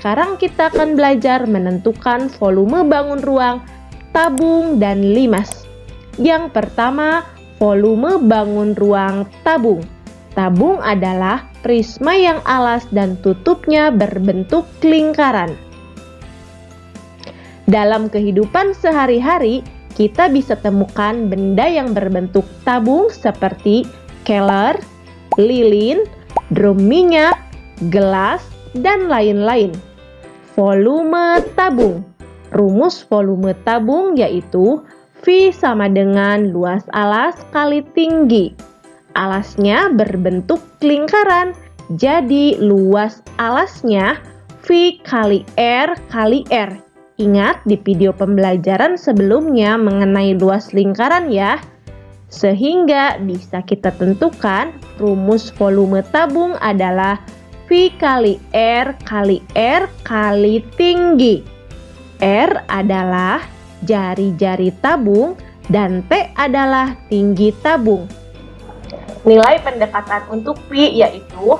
sekarang kita akan belajar menentukan volume bangun ruang, tabung, dan limas. Yang pertama, volume bangun ruang tabung. Tabung adalah prisma yang alas dan tutupnya berbentuk lingkaran. Dalam kehidupan sehari-hari, kita bisa temukan benda yang berbentuk tabung seperti keler, lilin, drum minyak, gelas, dan lain-lain. Volume tabung. Rumus volume tabung yaitu V sama dengan luas alas kali tinggi. Alasnya berbentuk lingkaran, jadi luas alasnya V kali R kali R. Ingat di video pembelajaran sebelumnya mengenai luas lingkaran ya. Sehingga bisa kita tentukan rumus volume tabung adalah V kali R kali tinggi. R adalah jari-jari tabung dan T adalah tinggi tabung. Nilai pendekatan untuk V yaitu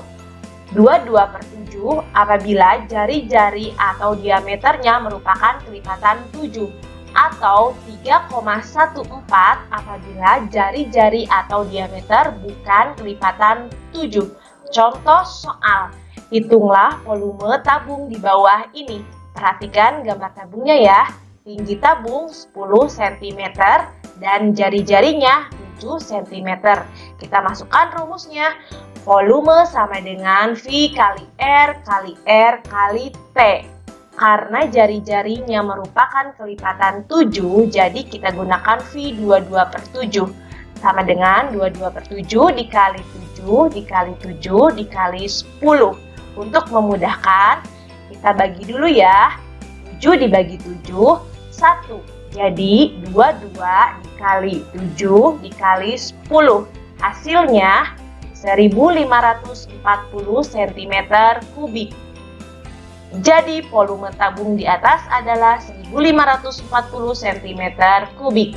22/7 apabila jari-jari atau diameternya merupakan kelipatan 7 atau 3,14 apabila jari-jari atau diameter bukan kelipatan 7. Contoh soal, hitunglah volume tabung di bawah ini. Perhatikan gambar tabungnya ya. Tinggi tabung 10 cm dan jari-jarinya 7 cm. Kita masukkan rumusnya. Volume sama dengan V kali R kali T. Karena jari-jarinya merupakan kelipatan 7, jadi kita gunakan V 22/7. Sama dengan 22/7 dikali 7 dikali 7 dikali 10. Untuk memudahkan, kita bagi dulu ya. 7 dibagi 7, 1. Jadi 22 dikali 7 dikali 10. Hasilnya 1540 cm3. Jadi volume tabung di atas adalah 1540 cm3.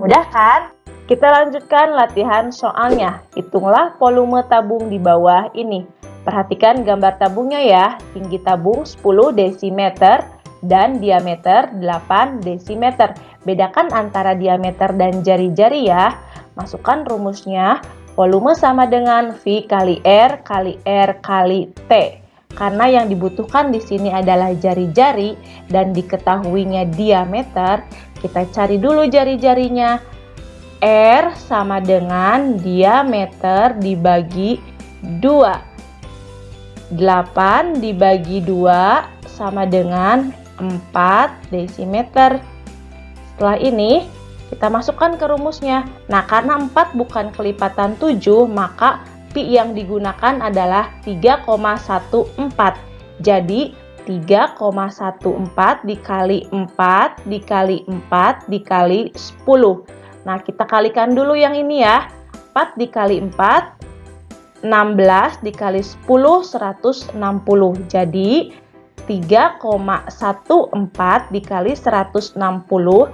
Mudah kan? Kita lanjutkan latihan soalnya. Hitunglah volume tabung di bawah ini. Perhatikan gambar tabungnya ya. Tinggi tabung 10 desimeter dan diameter 8 desimeter. Bedakan antara diameter dan jari-jari ya. Masukkan rumusnya. Volume sama dengan V kali R kali T. Karena yang dibutuhkan di sini adalah jari-jari dan diketahuinya diameter, kita cari dulu jari-jarinya. R sama dengan diameter dibagi 2. 8 dibagi 2 sama dengan 4 desimeter. Setelah ini, kita masukkan ke rumusnya. Nah, karena 4 bukan kelipatan 7, maka Pi yang digunakan adalah 3,14. Jadi, 3,14 dikali 4 dikali 4 dikali 10. Nah, kita kalikan dulu yang ini ya. 4 dikali 4, 16 dikali 10, 160. Jadi, 3,14 dikali 160.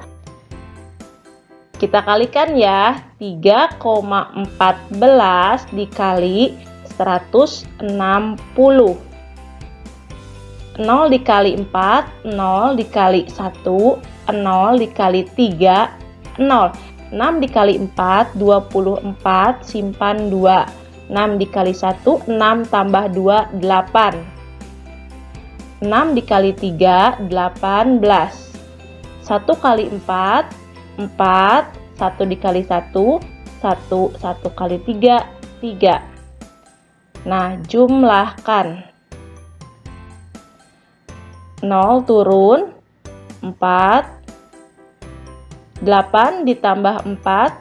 Kita kalikan ya, 3,14 dikali 160. 0 dikali 4, 0 dikali 1, 0 dikali 3, 0. 6 dikali 4, 24, simpan 2. 6 dikali 1, 6 tambah 2, 8. 6 dikali 3, 18. 1 kali 4, 4, 1 dikali 1, 1, 1 kali 3, 3. Nah, jumlahkan. 0 turun, 4, 8 ditambah 4,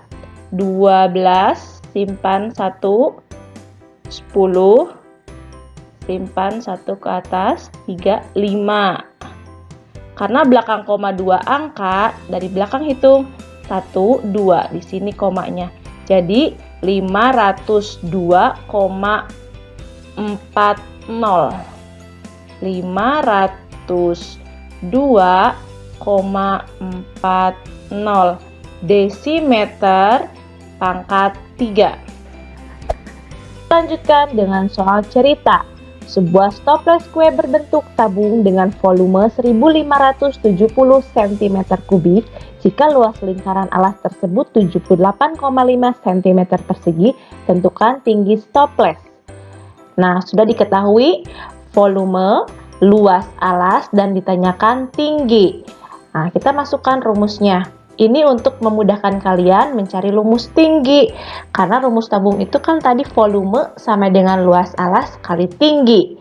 12, simpan 1, 10, simpan 1 ke atas, 3, 5. Karena belakang koma 2 angka, dari belakang hitung 1, 2. Di sini komanya. Jadi 502,40. 502,40 desimeter pangkat 3. Lanjutkan dengan soal cerita. sebuah stoples kue berbentuk tabung dengan volume 1570 cm3 jika luas lingkaran alas tersebut 78,5 cm persegi, tentukan tinggi stoples. Nah, sudah diketahui volume, luas alas, dan ditanyakan tinggi. Nah, kita masukkan rumusnya. Ini untuk memudahkan kalian mencari rumus tinggi. Karena rumus tabung itu kan tadi volume sama dengan luas alas kali tinggi.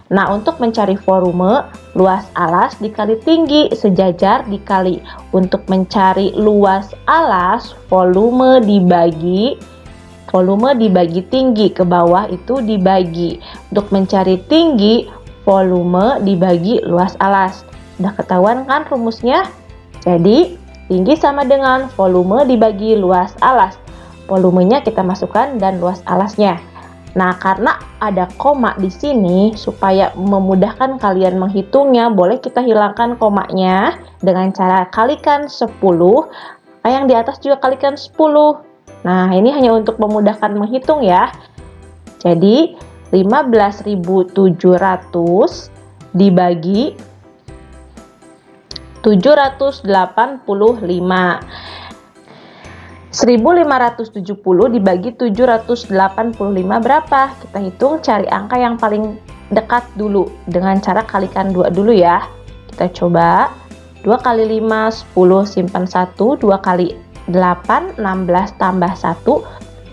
Nah, untuk mencari volume, luas alas dikali tinggi, sejajar dikali. Untuk mencari luas alas, volume dibagi tinggi, ke bawah itu dibagi. Untuk mencari tinggi, volume dibagi luas alas. Sudah ketahuan kan rumusnya? Jadi, tinggi sama dengan volume dibagi luas alas. Volumenya kita masukkan dan luas alasnya. Nah, karena ada koma di sini, supaya memudahkan kalian menghitungnya, boleh kita hilangkan komanya dengan cara kalikan 10. Yang di atas juga kalikan 10. Nah, ini hanya untuk memudahkan menghitung ya. Jadi, 15.700 dibagi 785. 1570 dibagi 785 berapa? Kita hitung, cari angka yang paling dekat dulu dengan cara kalikan 2 dulu ya. Kita coba 2 kali 5 10, simpan 1, 2 kali 8 16 tambah 1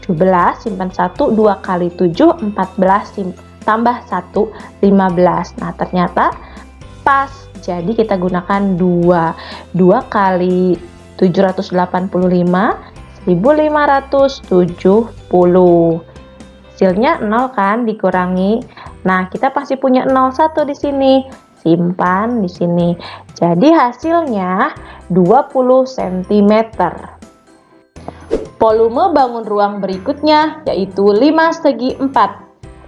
17, simpan 1, 2 kali 7 14, tambah 1 15. Nah, ternyata pas. Jadi kita gunakan 2 kali 785 1570. Hasilnya 0 kan, dikurangi. Nah, kita pasti punya 01 di sini. Simpan di sini. Jadi hasilnya 20 cm. Volume bangun ruang berikutnya yaitu 5 segi 4.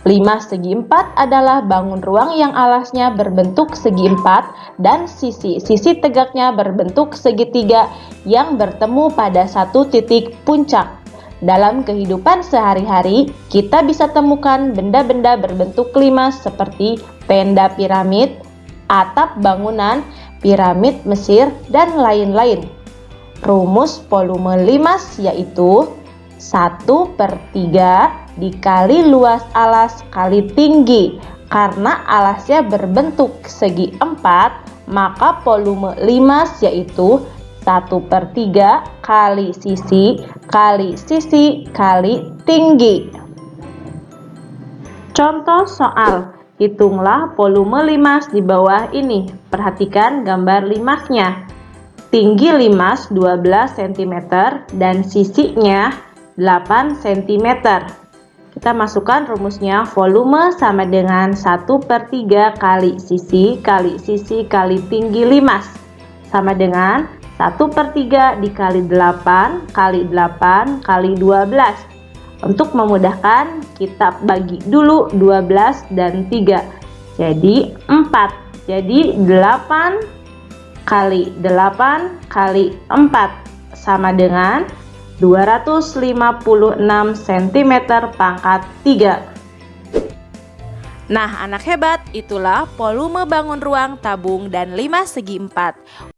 5 segi 4 adalah bangun ruang yang alasnya berbentuk segi 4 dan sisi tegaknya berbentuk segitiga yang bertemu pada satu titik puncak. Dalam kehidupan sehari-hari, kita bisa temukan benda-benda berbentuk 5 seperti tenda piramid, atap bangunan, piramid Mesir, dan lain-lain. Rumus volume 5 yaitu 1/3 dikali luas alas kali tinggi. Karena alasnya berbentuk segi 4, maka volume 5 yaitu 1/3 kali sisi kali tinggi. Contoh soal, hitunglah volume limas di bawah ini. Perhatikan gambar limasnya. Tinggi limas 12 cm dan sisinya 8 cm. Kita masukkan rumusnya, volume sama dengan 1/3 kali sisi kali tinggi limas, sama dengan 1/3 dikali 8 kali 8 kali 12. Untuk memudahkan, kita bagi dulu 12 dan 3. Jadi 4. Jadi 8 kali 8 kali 4 sama dengan 256 cm pangkat 3. Nah, anak hebat, itulah volume bangun ruang tabung dan 5 segi 4.